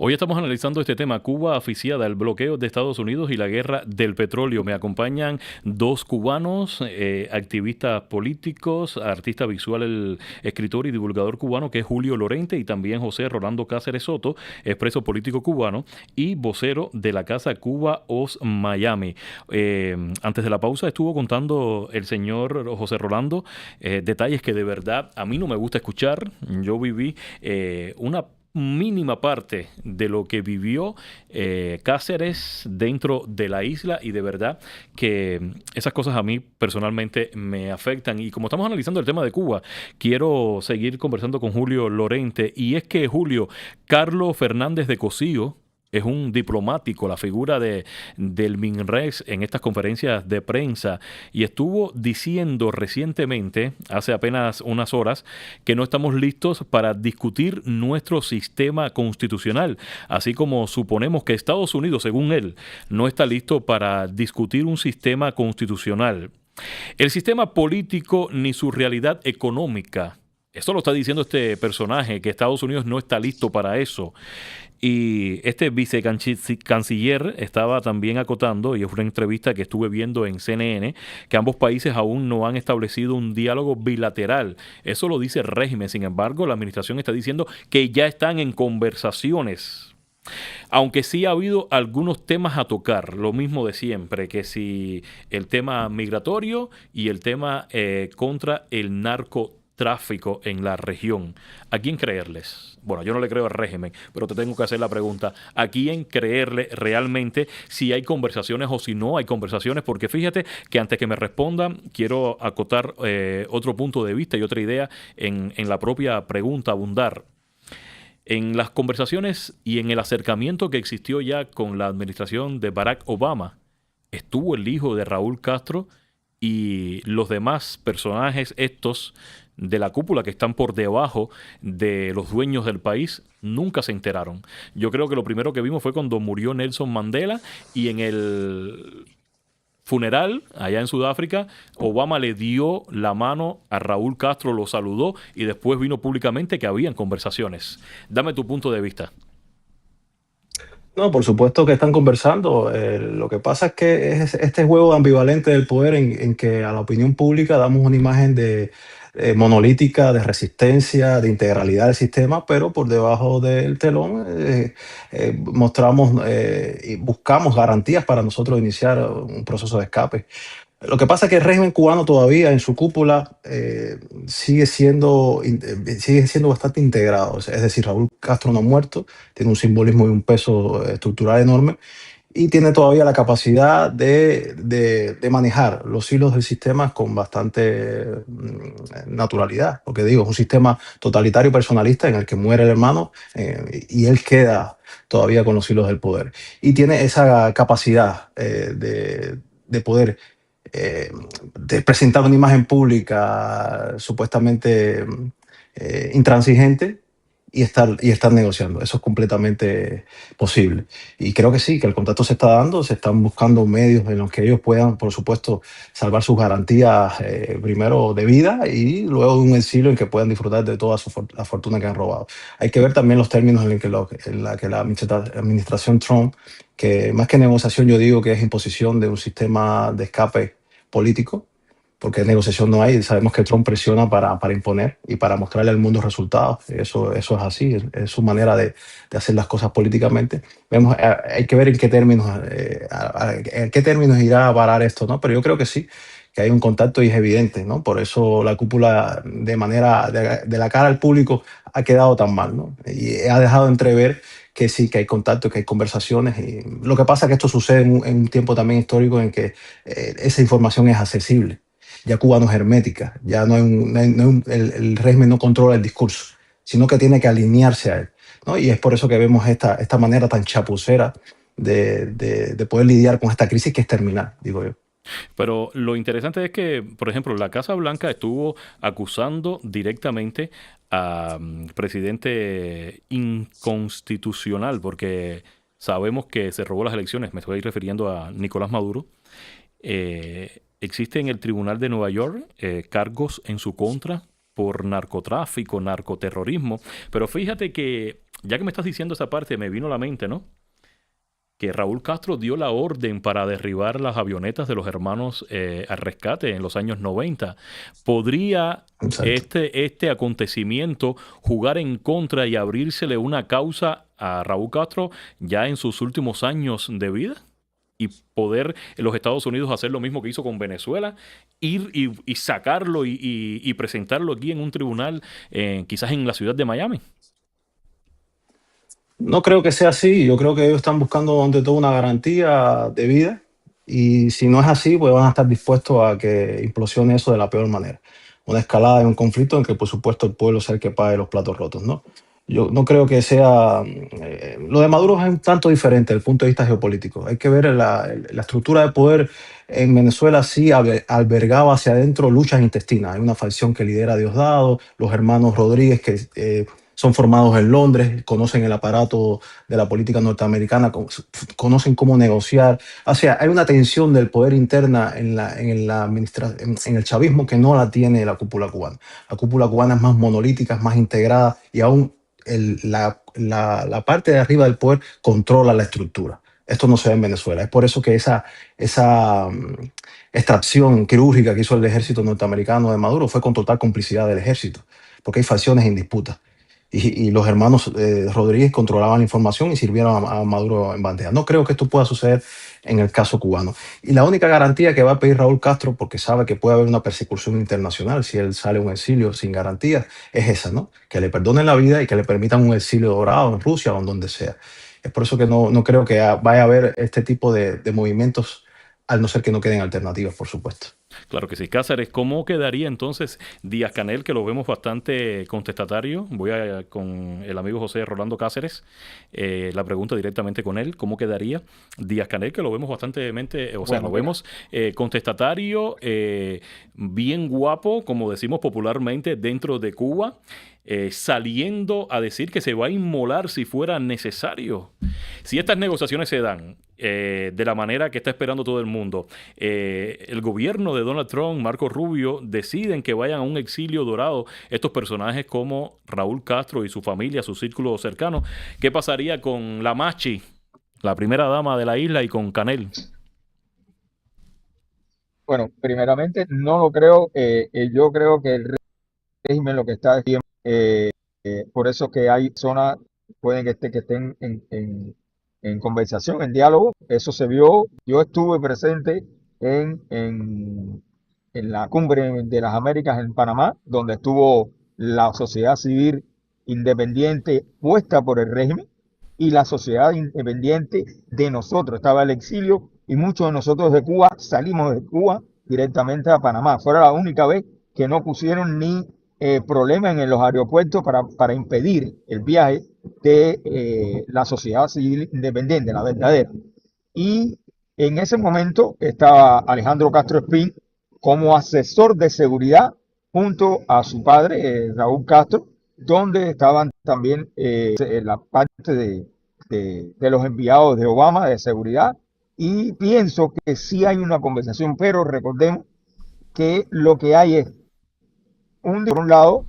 Hoy estamos analizando este tema, Cuba asfixiada, el bloqueo de Estados Unidos y la guerra del petróleo. Me acompañan dos cubanos, activistas políticos, artista visual, el escritor y divulgador cubano, que es Julio Lorente, y también José Rolando Cáceres Soto, expreso político cubano y vocero de la Casa Cuba Os Miami. Antes de la pausa estuvo contando el señor José Rolando detalles que de verdad a mí no me gusta escuchar. Yo viví una mínima parte de lo que vivió Cáceres dentro de la isla, y de verdad que esas cosas a mí personalmente me afectan. Y como estamos analizando el tema de Cuba, quiero seguir conversando con Julio Lorente, y es que Julio, Carlos Fernández de Cosío es un diplomático, la figura del MINRES en estas conferencias de prensa, y estuvo diciendo recientemente, hace apenas unas horas, que no estamos listos para discutir nuestro sistema constitucional, así como suponemos que Estados Unidos, según él, no está listo para discutir un sistema constitucional. El sistema político ni su realidad económica. Esto lo está diciendo este personaje, que Estados Unidos no está listo para eso. Y este vicecanciller estaba también acotando, y es una entrevista que estuve viendo en CNN, que ambos países aún no han establecido un diálogo bilateral. Eso lo dice el régimen. Sin embargo, la administración está diciendo que ya están en conversaciones. Aunque sí ha habido algunos temas a tocar, lo mismo de siempre, que si el tema migratorio y el tema contra el narcotráfico en la región. ¿A quién creerles? Bueno, yo no le creo al régimen, pero te tengo que hacer la pregunta: ¿a quién creerle realmente, si hay conversaciones o si no hay conversaciones? Porque fíjate que antes que me respondan, quiero acotar otro punto de vista y otra idea en la propia pregunta, abundar. En las conversaciones y en el acercamiento que existió ya con la administración de Barack Obama, estuvo el hijo de Raúl Castro y los demás personajes estos de la cúpula que están por debajo de los dueños del país, nunca se enteraron. Yo creo que lo primero que vimos fue cuando murió Nelson Mandela, y en el funeral allá en Sudáfrica, Obama le dio la mano a Raúl Castro, lo saludó, y después vino públicamente que habían conversaciones. Dame tu punto de vista. No, por supuesto que están conversando. Lo que pasa es que es este juego ambivalente del poder en que a la opinión pública damos una imagen de monolítica, de resistencia, de integralidad del sistema, pero por debajo del telón mostramos y buscamos garantías para nosotros iniciar un proceso de escape. Lo que pasa es que el régimen cubano todavía en su cúpula sigue siendo bastante integrado. Es decir, Raúl Castro no ha muerto, tiene un simbolismo y un peso estructural enorme, y tiene todavía la capacidad de manejar los hilos del sistema con bastante naturalidad. Porque digo, es un sistema totalitario personalista en el que muere el hermano y él queda todavía con los hilos del poder. Y tiene esa capacidad de poder de presentar una imagen pública supuestamente intransigente y estar negociando. Eso es completamente posible. Y creo que sí, que el contacto se está dando, se están buscando medios en los que ellos puedan, por supuesto, salvar sus garantías, primero de vida y luego de un exilio en que puedan disfrutar de toda la fortuna que han robado. Hay que ver también los términos en la que la administración Trump, que más que negociación yo digo que es imposición de un sistema de escape político, porque negociación no hay. Sabemos que Trump presiona para imponer y para mostrarle al mundo resultados. Eso es así, es su manera de hacer las cosas políticamente. Hay que ver en qué términos irá a parar esto, ¿no? Pero yo creo que sí, que hay un contacto y es evidente, ¿no? Por eso la cúpula, de la cara al público, ha quedado tan mal, ¿no? Y ha dejado entrever que sí, que hay contacto, que hay conversaciones. Y lo que pasa es que esto sucede en un tiempo también histórico en que esa información es accesible. Ya Cuba no es hermética, ya el régimen no controla el discurso, sino que tiene que alinearse a él, ¿no? Y es por eso que vemos esta manera tan chapucera de poder lidiar con esta crisis que es terminal, digo yo. Pero lo interesante es que, por ejemplo, la Casa Blanca estuvo acusando directamente a presidente inconstitucional, porque sabemos que se robó las elecciones. Me estoy refiriendo a Nicolás Maduro. Existe en el Tribunal de Nueva York cargos en su contra por narcotráfico, narcoterrorismo. Pero fíjate que Ya que me estás diciendo esa parte, me vino a la mente, ¿no? Que Raúl Castro dio la orden para derribar las avionetas de los hermanos al rescate en los años 90. ¿Podría Exacto. este acontecimiento jugar en contra y abrírsele una causa a Raúl Castro ya en sus últimos años de vida? Y poder en los Estados Unidos hacer lo mismo que hizo con Venezuela, ir y sacarlo y presentarlo aquí en un tribunal, quizás en la ciudad de Miami. No creo que sea así. Yo creo que ellos están buscando ante todo una garantía de vida y si no es así, pues van a estar dispuestos a que implosione eso de la peor manera. Una escalada de un conflicto en que, por supuesto, el pueblo sea el que pague los platos rotos, ¿no? Yo no creo que sea... lo de Maduro es un tanto diferente desde el punto de vista geopolítico. Hay que ver la estructura de poder en Venezuela sí albergaba hacia adentro luchas intestinas. Hay una facción que lidera Diosdado, los hermanos Rodríguez que son formados en Londres, conocen el aparato de la política norteamericana, conocen cómo negociar. O sea, hay una tensión del poder interna en el chavismo que no la tiene la cúpula cubana. La cúpula cubana es más monolítica, es más integrada y aún la parte de arriba del poder controla la estructura. Esto no se ve en Venezuela. Es por eso que esa extracción quirúrgica que hizo el ejército norteamericano de Maduro fue con total complicidad del ejército, porque hay facciones en disputa y los hermanos Rodríguez controlaban la información y sirvieron a Maduro en bandeja. No creo que esto pueda suceder en el caso cubano. Y la única garantía que va a pedir Raúl Castro, porque sabe que puede haber una persecución internacional si él sale a un exilio sin garantías, es esa, ¿no? Que le perdonen la vida y que le permitan un exilio dorado en Rusia o en donde sea. Es por eso que no creo que vaya a haber este tipo de movimientos, al no ser que no queden alternativas, por supuesto. Claro que sí. Cáceres, ¿cómo quedaría entonces Díaz Canel, que lo vemos bastante contestatario? Voy con el amigo José Rolando Cáceres, la pregunta directamente con él, ¿cómo quedaría Díaz Canel, que lo vemos bastante, o sea, Bueno, lo mira, vemos contestatario, bien guapo, como decimos popularmente, dentro de Cuba, saliendo a decir que se va a inmolar si fuera necesario? Si estas negociaciones se dan de la manera que está esperando todo el mundo, el gobierno de Donald Trump, Marco Rubio, deciden que vayan a un exilio dorado estos personajes como Raúl Castro y su familia, su círculo cercano, ¿qué pasaría con la Machi, la primera dama de la isla, y con Canel? bueno, primeramente no lo creo. Yo creo que el régimen lo que está haciendo, por eso que hay zonas, pueden que estén en conversación, en diálogo. Eso se vio. Yo estuve presente en, en, en la cumbre de las Américas en Panamá, donde estuvo la sociedad civil independiente puesta por el régimen y la sociedad independiente de nosotros. Estaba el exilio y muchos de nosotros de Cuba salimos de Cuba directamente a Panamá. Fue la única vez que no pusieron ni problemas en los aeropuertos para impedir el viaje de la sociedad civil independiente, la verdadera. Y en ese momento estaba Alejandro Castro Espín como asesor de seguridad junto a su padre, Raúl Castro, donde estaban también la parte de los enviados de Obama de seguridad. Y pienso que sí hay una conversación, pero recordemos que lo que hay es por un lado,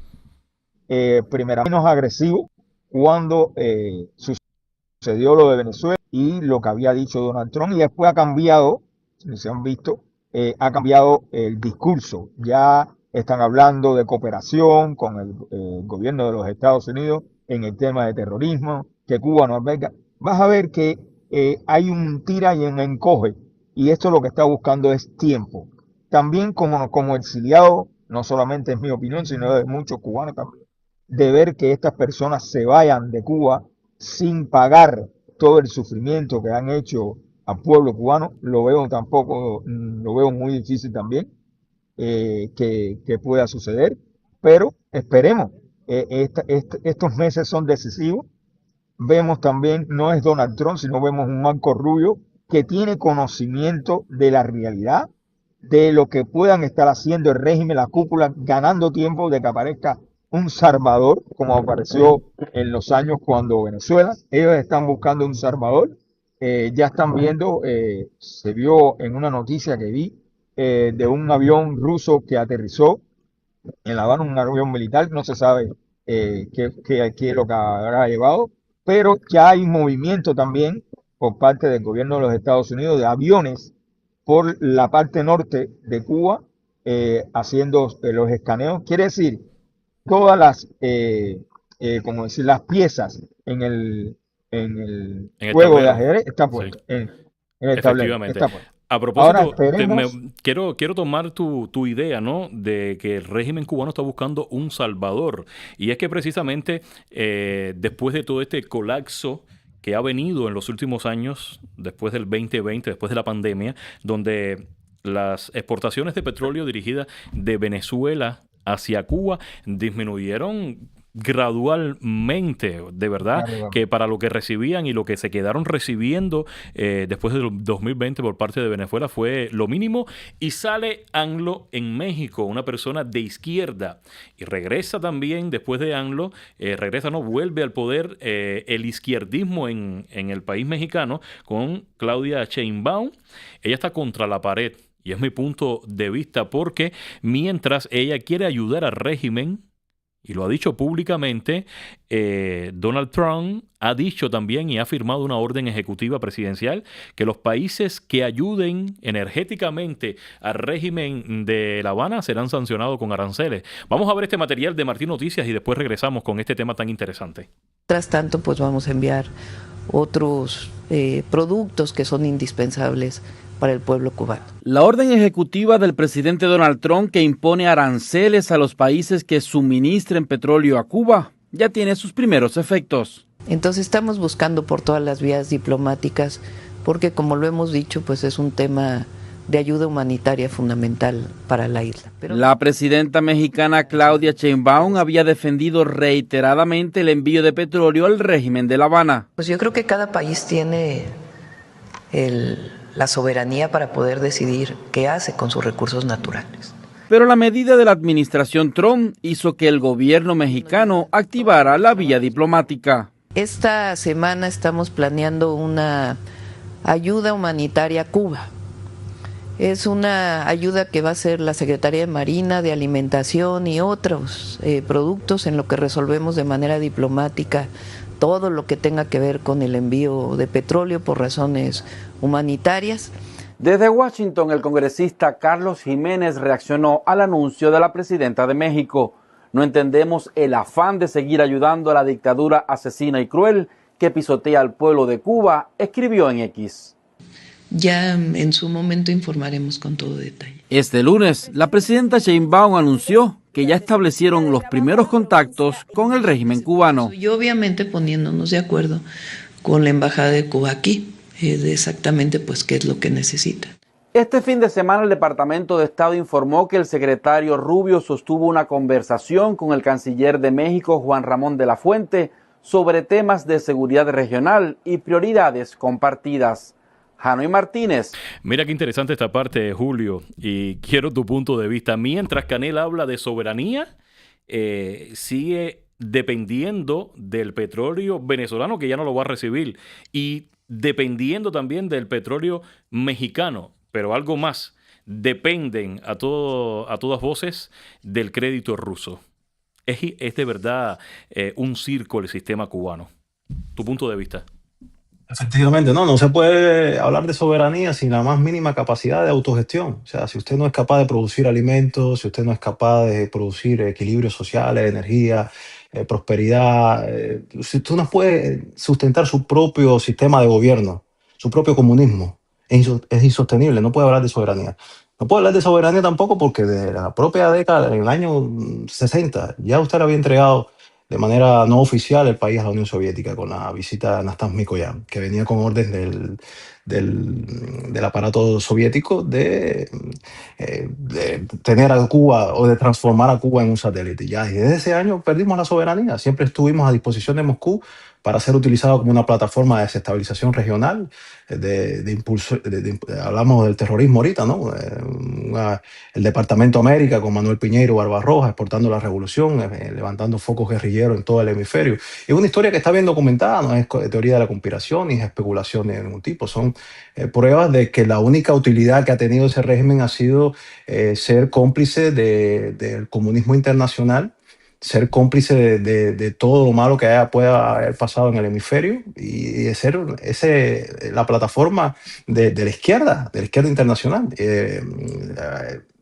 primeramente menos agresivo cuando sucedió lo de Venezuela y lo que había dicho Donald Trump, y después ha cambiado, si se han visto, ha cambiado el discurso. Ya están hablando de cooperación con el gobierno de los Estados Unidos en el tema de terrorismo, que Cuba no alberga. Vas a ver que hay un tira y un encoge, y esto lo que está buscando es tiempo. También como exiliado, no solamente es mi opinión, sino de muchos cubanos también, de ver que estas personas se vayan de Cuba sin pagar todo el sufrimiento que han hecho al pueblo cubano, lo veo tampoco, lo veo muy difícil también que pueda suceder, pero esperemos. Estos meses son decisivos. Vemos también, no es Donald Trump, sino vemos un Marco Rubio que tiene conocimiento de la realidad, de lo que puedan estar haciendo el régimen, la cúpula, ganando tiempo de que aparezca un Salvador, como apareció en los años cuando Venezuela. Ellos están buscando un Salvador. Ya están viendo, se vio en una noticia que vi de un avión ruso que aterrizó en La Habana, un avión militar, no se sabe qué es lo que habrá llevado, pero ya hay movimiento también por parte del gobierno de los Estados Unidos de aviones por la parte norte de Cuba haciendo los escaneos. Quiere decir, todas como decir, las piezas en el En el juego de tablero. ajedrez está Sí. puesto, en el tablero, Efectivamente. está puesto. A Ahora propósito, esperemos, quiero tomar tu idea, ¿no? De que el régimen cubano está buscando un salvador. Y es que precisamente después de todo este colapso que ha venido en los últimos años, después del 2020, después de la pandemia, donde las exportaciones de petróleo dirigidas de Venezuela hacia Cuba disminuyeron gradualmente, de verdad, que para lo que recibían y lo que se quedaron recibiendo después del 2020 por parte de Venezuela fue lo mínimo, y sale ANLO en México, una persona de izquierda, y regresa también después de ANLO, no, vuelve al poder el izquierdismo en el país mexicano con Claudia Sheinbaum. Ella está contra la pared. Y es mi punto de vista, porque mientras ella quiere ayudar al régimen, y lo ha dicho públicamente, Donald Trump ha dicho también y ha firmado una orden ejecutiva presidencial que los países que ayuden energéticamente al régimen de La Habana serán sancionados con aranceles. Vamos a ver este material de Martín Noticias y después regresamos con este tema tan interesante. Mientras tanto, pues vamos a enviar otros productos que son indispensables para el pueblo cubano. La orden ejecutiva del presidente Donald Trump que impone aranceles a los países que suministren petróleo a Cuba ya tiene sus primeros efectos. Entonces estamos buscando por todas las vías diplomáticas porque, como lo hemos dicho, pues es un tema de ayuda humanitaria fundamental para la isla. La presidenta mexicana Claudia Sheinbaum había defendido reiteradamente el envío de petróleo al régimen de La Habana. Pues yo creo que cada país tiene la soberanía para poder decidir qué hace con sus recursos naturales. Pero la medida de la administración Trump hizo que el gobierno mexicano activara la vía diplomática. Esta semana estamos planeando una ayuda humanitaria a Cuba. Es una ayuda que va a hacer la Secretaría de Marina, de Alimentación y otros productos en lo que resolvemos de manera diplomática todo lo que tenga que ver con el envío de petróleo por razones humanitarias. Desde Washington, el congresista Carlos Jiménez reaccionó al anuncio de la presidenta de México. No entendemos el afán de seguir ayudando a la dictadura asesina y cruel que pisotea al pueblo de Cuba, escribió en X. Ya en su momento informaremos con todo detalle. Este lunes, la presidenta Sheinbaum anunció que ya establecieron los primeros contactos con el régimen cubano. Y obviamente poniéndonos de acuerdo con la embajada de Cuba aquí, de exactamente pues qué es lo que necesita. Este fin de semana el Departamento de Estado informó que el secretario Rubio sostuvo una conversación con el canciller de México, Juan Ramón de la Fuente, sobre temas de seguridad regional y prioridades compartidas. Hanoi Martínez. Mira qué interesante esta parte, Julio, y quiero tu punto de vista. Mientras Canel habla de soberanía, sigue dependiendo del petróleo venezolano, que ya no lo va a recibir, y dependiendo también del petróleo mexicano, pero algo más, dependen a todas voces del crédito ruso. Es de verdad un circo el sistema cubano. Tu punto de vista. Efectivamente, no se puede hablar de soberanía sin la más mínima capacidad de autogestión. O sea, si usted no es capaz de producir alimentos, si usted no es capaz de producir equilibrios sociales, energía, prosperidad, si usted no puede sustentar su propio sistema de gobierno, su propio comunismo, es insostenible, no puede hablar de soberanía. No puede hablar de soberanía tampoco porque de la propia década, en el año 60, ya usted le había entregado de manera no oficial el país a la Unión Soviética con la visita de Anastas Mikoyan, que venía con orden del aparato soviético de tener a Cuba o de transformar a Cuba en un satélite. Ya, y desde ese año perdimos la soberanía, siempre estuvimos a disposición de Moscú para ser utilizado como una plataforma de desestabilización regional, de impulso, hablamos del terrorismo ahorita, ¿no? El Departamento América con Manuel Piñeiro Barbarroja exportando la revolución, levantando focos guerrilleros en todo el hemisferio. Es una historia que está bien documentada, no es teoría de la conspiración ni es especulación de ningún tipo, son pruebas de que la única utilidad que ha tenido ese régimen ha sido ser cómplice del comunismo internacional, ser cómplice de todo lo malo que pueda haber pasado en el hemisferio y de ser la plataforma de la izquierda internacional,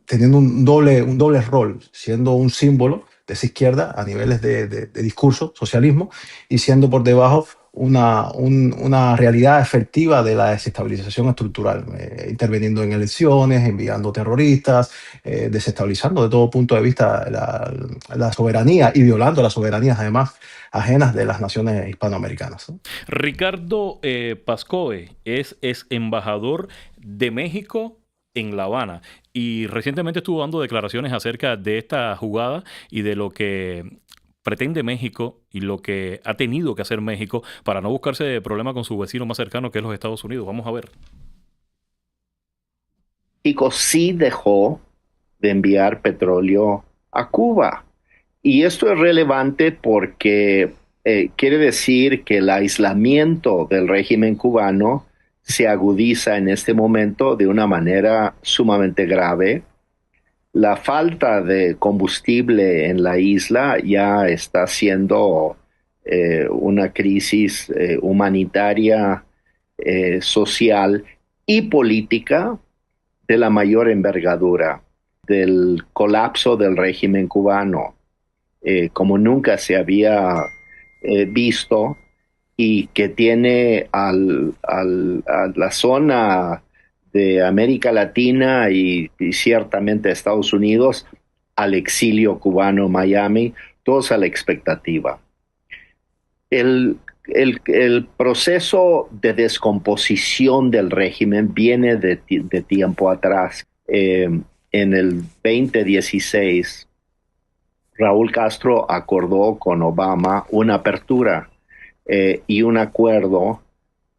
teniendo un doble rol, siendo un símbolo de esa izquierda a niveles de discurso, socialismo, y siendo por debajo una realidad efectiva de la desestabilización estructural, interviniendo en elecciones, enviando terroristas, desestabilizando de todo punto de vista la soberanía y violando las soberanías además ajenas de las naciones hispanoamericanas, ¿no? Ricardo Pascoe es embajador de México en La Habana y recientemente estuvo dando declaraciones acerca de esta jugada y de lo que pretende México y lo que ha tenido que hacer México para no buscarse problema con su vecino más cercano, que es los Estados Unidos. Vamos a ver. México sí dejó de enviar petróleo a Cuba. Y esto es relevante porque quiere decir que el aislamiento del régimen cubano se agudiza en este momento de una manera sumamente grave. La falta de combustible en la isla ya está siendo una crisis humanitaria, social y política de la mayor envergadura, del colapso del régimen cubano, como nunca se había visto, y que tiene a la zona de América Latina y ciertamente Estados Unidos al exilio cubano, Miami, todos a la expectativa. El proceso de descomposición del régimen viene de tiempo atrás. En el 2016, Raúl Castro acordó con Obama una apertura y un acuerdo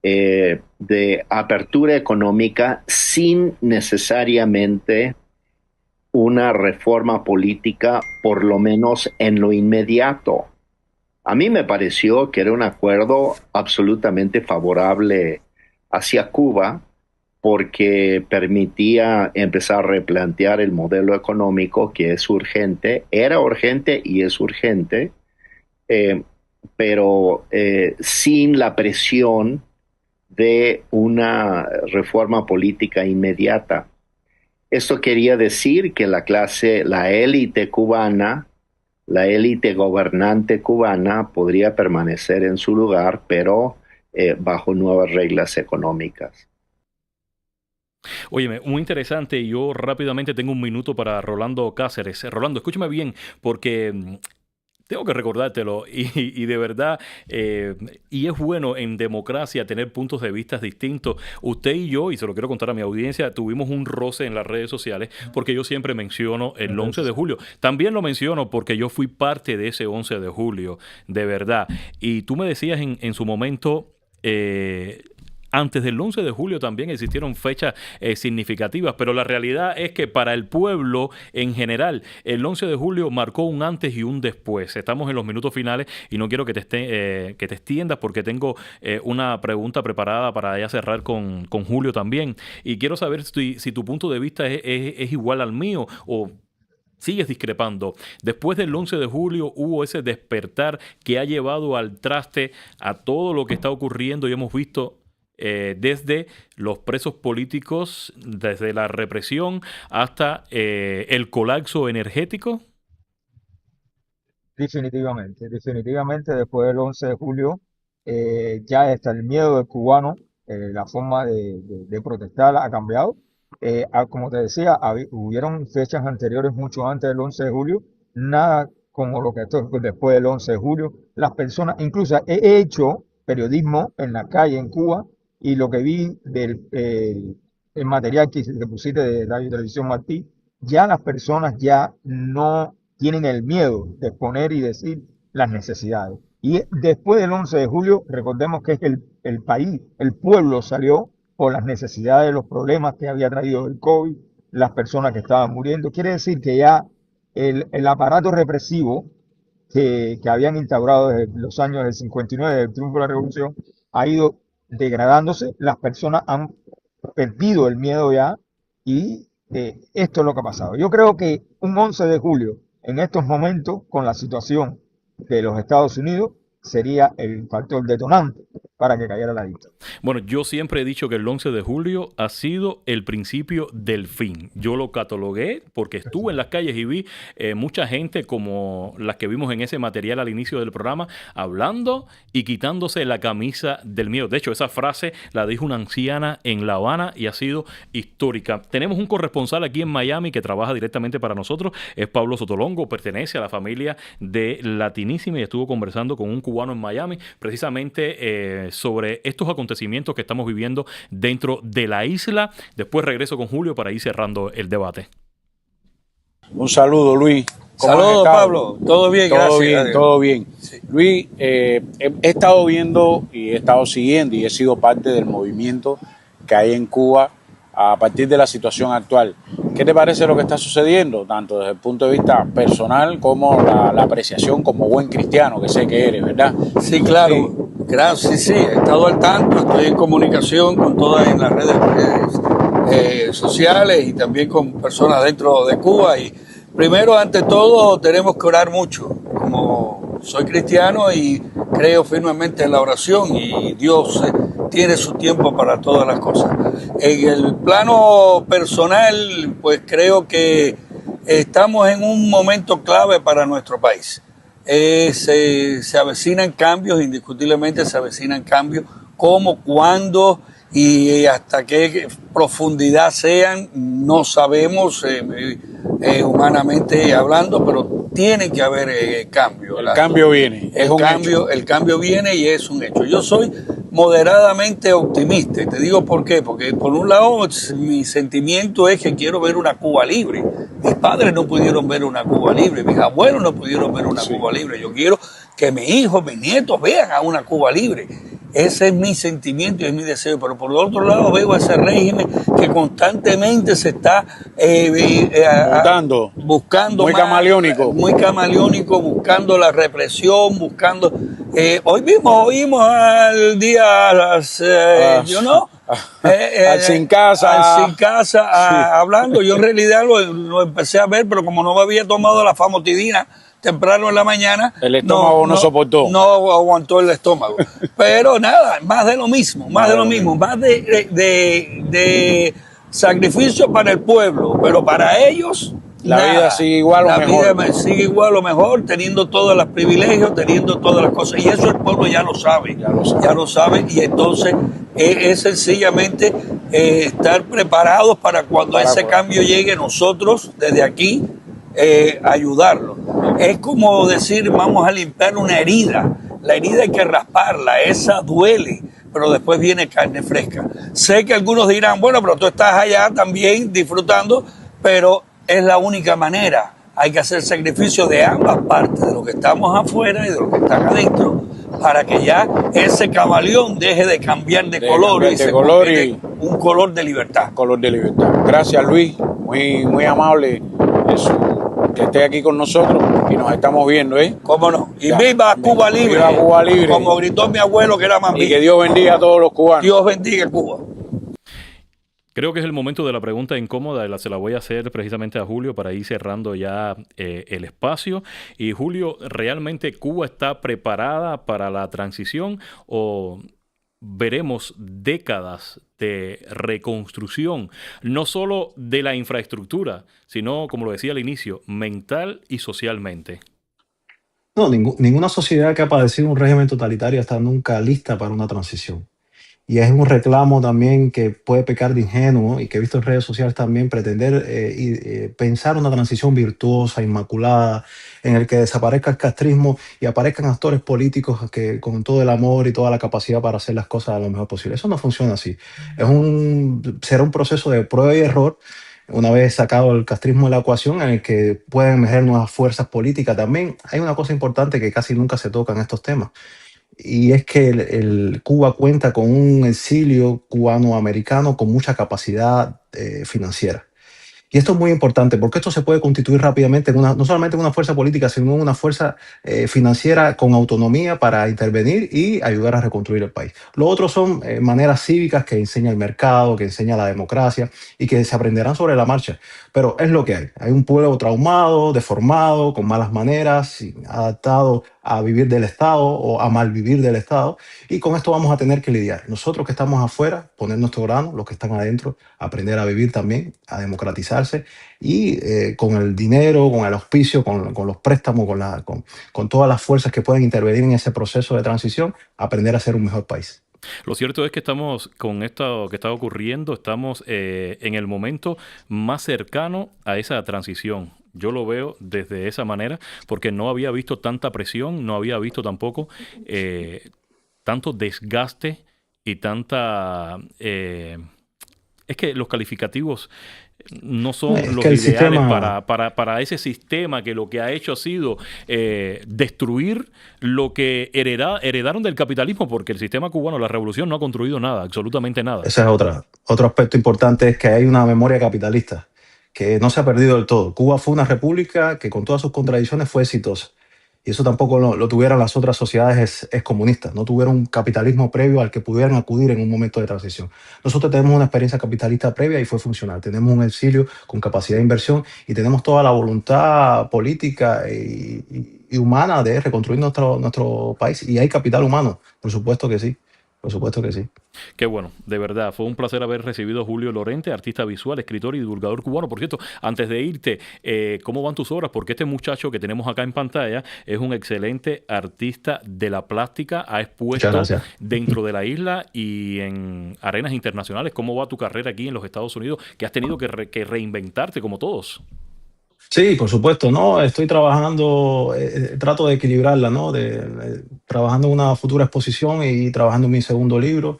de apertura económica sin necesariamente una reforma política, por lo menos en lo inmediato. A mí me pareció que era un acuerdo absolutamente favorable hacia Cuba, porque permitía empezar a replantear el modelo económico, que es urgente, era urgente y es urgente, pero sin la presión de una reforma política inmediata. Esto quería decir que la élite cubana, la élite gobernante cubana podría permanecer en su lugar, pero bajo nuevas reglas económicas. Óyeme, muy interesante. Yo rápidamente tengo un minuto para Rolando Cáceres. Rolando, escúchame bien, porque tengo que recordártelo y de verdad, y es bueno en democracia tener puntos de vista distintos. Usted y yo, y se lo quiero contar a mi audiencia, tuvimos un roce en las redes sociales porque yo siempre menciono el 11 de julio. También lo menciono porque yo fui parte de ese 11 de julio, de verdad. Y tú me decías en su momento... antes del 11 de julio también existieron fechas significativas, pero la realidad es que para el pueblo en general, el 11 de julio marcó un antes y un después. Estamos en los minutos finales y no quiero que te extiendas porque tengo una pregunta preparada para ya cerrar con Julio también. Y quiero saber si tu punto de vista es igual al mío o... sigues discrepando. Después del 11 de julio hubo ese despertar que ha llevado al traste a todo lo que está ocurriendo y hemos visto desde los presos políticos, desde la represión hasta el colapso energético. Definitivamente, definitivamente después del 11 de julio ya está el miedo del cubano, la forma de protestar ha cambiado. Como te decía, hubieron fechas anteriores mucho antes del 11 de julio, nada como lo que esto después del 11 de julio. Las personas, incluso he hecho periodismo en la calle en Cuba y lo que vi el material que pusiste de Radio y Televisión Martí, ya las personas ya no tienen el miedo de exponer y decir las necesidades. Y después del 11 de julio, recordemos que es que el país, el pueblo salió por las necesidades, los problemas que había traído el COVID, las personas que estaban muriendo. Quiere decir que ya el aparato represivo que habían instaurado desde los años del 59, del triunfo de la revolución, ha ido degradándose, las personas han perdido el miedo ya y esto es lo que ha pasado. Yo creo que un 11 de julio en estos momentos, con la situación de los Estados Unidos, sería el factor detonante para que cayera la dictadura. Bueno, yo siempre he dicho que el 11 de julio ha sido el principio del fin. Yo lo catalogué porque estuve en las calles y vi mucha gente como las que vimos en ese material al inicio del programa, hablando y quitándose la camisa del miedo. De hecho, esa frase la dijo una anciana en La Habana y ha sido histórica. Tenemos un corresponsal aquí en Miami que trabaja directamente para nosotros, es Pablo Sotolongo, pertenece a la familia de Latinísima y estuvo conversando con un cubano en Miami precisamente sobre estos acontecimientos que estamos viviendo dentro de la isla. Después regreso con Julio para ir cerrando el debate. Un saludo, Luis. Saludos, Pablo. Todo bien, todo gracias. Bien, todo bien. Sí. Luis, he estado viendo y he estado siguiendo y he sido parte del movimiento que hay en Cuba a partir de la situación actual. ¿Qué te parece lo que está sucediendo, tanto desde el punto de vista personal como la apreciación como buen cristiano que sé que eres, verdad? Sí, claro. Sí. Gracias, sí, he estado al tanto, estoy en comunicación con todas en las redes sociales y también con personas dentro de Cuba. Y primero, ante todo, tenemos que orar mucho. Como soy cristiano y creo firmemente en la oración y Dios tiene su tiempo para todas las cosas. En el plano personal, pues creo que estamos en un momento clave para nuestro país. Se avecinan cambios, indiscutiblemente se avecinan cambios, cómo, cuándo y hasta qué profundidad sean, no sabemos humanamente hablando, pero tiene que haber cambio. El cambio viene. El cambio viene y es un hecho. Yo soy moderadamente optimista y te digo por qué, porque por un lado mi sentimiento es que quiero ver una Cuba libre. Mis padres no pudieron ver una Cuba libre, mis abuelos no pudieron ver una Cuba libre. Yo quiero que mis hijos, mis nietos vean a una Cuba libre. Ese es mi sentimiento y es mi deseo, pero por otro lado veo ese régimen que constantemente se está buscando muy camaleónico, buscando la represión, buscando. Hoy mismo oímos al día al Sin Casa, hablando. Yo en realidad lo empecé a ver, pero como no me había tomado la famotidina temprano en la mañana, el estómago no soportó. No aguantó el estómago. Pero nada, más de lo mismo, más de sacrificio para el pueblo, pero para ellos la vida sigue igual o mejor. La vida sigue igual o mejor, teniendo todos los privilegios, teniendo todas las cosas. Y eso el pueblo ya lo sabe. Y entonces es sencillamente estar preparados para cuando ese cambio llegue, nosotros desde aquí ayudarlo. Es como decir, vamos a limpiar una herida. La herida hay que rasparla, esa duele, pero después viene carne fresca. Sé que algunos dirán, bueno, pero tú estás allá también disfrutando, pero es la única manera. Hay que hacer sacrificio de ambas partes, de los que estamos afuera y de los que están adentro, para que ya ese camaleón deje de cambiar de color y se convierta en un color de libertad. Color de libertad. Gracias, Luis. Muy amable que esté aquí con nosotros y nos estamos viendo, ¿eh? ¿Cómo no? Y viva Cuba libre. Viva Cuba libre. Como gritó mi abuelo, que era más Y que Dios bendiga a todos los cubanos. Dios bendiga a Cuba. Creo que es el momento de la pregunta incómoda, se la voy a hacer precisamente a Julio para ir cerrando ya el espacio. Y Julio, ¿realmente Cuba está preparada para la transición o veremos décadas de reconstrucción, no solo de la infraestructura, sino, como lo decía al inicio, mental y socialmente? No, ninguna sociedad que ha padecido un régimen totalitario está nunca lista para una transición. Y es un reclamo también que puede pecar de ingenuo y que he visto en redes sociales también pretender pensar una transición virtuosa, inmaculada, en el que desaparezca el castrismo y aparezcan actores políticos que con todo el amor y toda la capacidad para hacer las cosas lo mejor posible. Eso no funciona así. Será un proceso de prueba y error, una vez sacado el castrismo de la ecuación, en el que pueden emerger nuevas fuerzas políticas. También hay una cosa importante que casi nunca se toca en estos temas, y es que Cuba cuenta con un exilio cubano-americano con mucha capacidad financiera. Y esto es muy importante porque esto se puede constituir rápidamente en no solamente en una fuerza política, sino en una fuerza financiera con autonomía para intervenir y ayudar a reconstruir el país. Lo otro son maneras cívicas que enseña el mercado, que enseña la democracia y que se aprenderán sobre la marcha. Pero es lo que hay. Hay un pueblo traumado, deformado, con malas maneras, adaptado a vivir del Estado o a malvivir del Estado. Y con esto vamos a tener que lidiar. Nosotros que estamos afuera, poner nuestro grano, los que están adentro, aprender a vivir también, a democratizarse y con el dinero, con el auspicio, con los préstamos, con todas las fuerzas que pueden intervenir en ese proceso de transición, aprender a ser un mejor país. Lo cierto es que estamos con esto que está ocurriendo, estamos en el momento más cercano a esa transición. Yo lo veo desde esa manera porque no había visto tanta presión, no había visto tampoco tanto desgaste y tanta... es que los calificativos no son Es los que el ideales sistema, para ese sistema que lo que ha hecho ha sido destruir lo que heredaron del capitalismo, porque el sistema cubano, la revolución, no ha construido nada, absolutamente nada. ese es otro aspecto importante, es que hay una memoria capitalista que no se ha perdido del todo. Cuba fue una república que con todas sus contradicciones fue exitosa. Y eso tampoco lo tuvieron las otras sociedades excomunistas. No tuvieron un capitalismo previo al que pudieran acudir en un momento de transición. Nosotros tenemos una experiencia capitalista previa y fue funcional. Tenemos un exilio con capacidad de inversión y tenemos toda la voluntad política y humana de reconstruir nuestro país. Y hay capital humano, por supuesto que sí. Por supuesto que sí. Qué bueno, de verdad, fue un placer haber recibido a Julio Lorente, artista visual, escritor y divulgador cubano. Por cierto, antes de irte, ¿cómo van tus obras? Porque este muchacho que tenemos acá en pantalla es un excelente artista de la plástica, ha Muchas expuesto gracias. dentro de la isla y en arenas internacionales. ¿Cómo va tu carrera aquí en los Estados Unidos? Que has tenido que reinventarte como todos. Sí, por supuesto, ¿no? Estoy trabajando, trato de equilibrarla, ¿no? Trabajando en una futura exposición y trabajando en mi segundo libro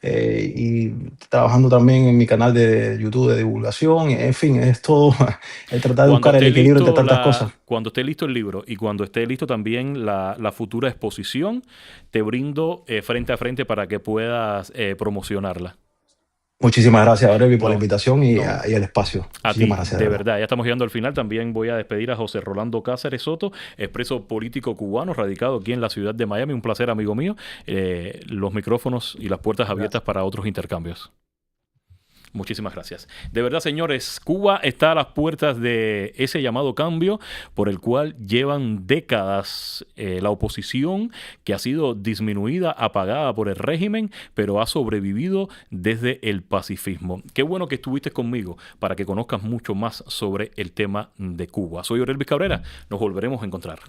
y trabajando también en mi canal de YouTube de divulgación. En fin, es todo el tratar de Cuando buscar el esté equilibrio entre listo tantas cosas. cuando esté listo el libro y cuando esté listo también la futura exposición, te brindo frente a frente para que puedas promocionarla. Muchísimas gracias, Aurelio, por la No, invitación y no. y el espacio. A Muchísimas ti, gracias, de de verdad. verdad. Ya estamos llegando al final. También voy a despedir a José Rolando Cáceres Soto, expreso político cubano, radicado aquí en la ciudad de Miami. Un placer, amigo mío. Los micrófonos y las puertas abiertas para otros intercambios. Muchísimas gracias. De verdad, señores, Cuba está a las puertas de ese llamado cambio por el cual llevan décadas la oposición, que ha sido disminuida, apagada por el régimen, pero ha sobrevivido desde el pacifismo. Qué bueno que estuviste conmigo para que conozcas mucho más sobre el tema de Cuba. Soy Aurelvis Cabrera. Nos volveremos a encontrar.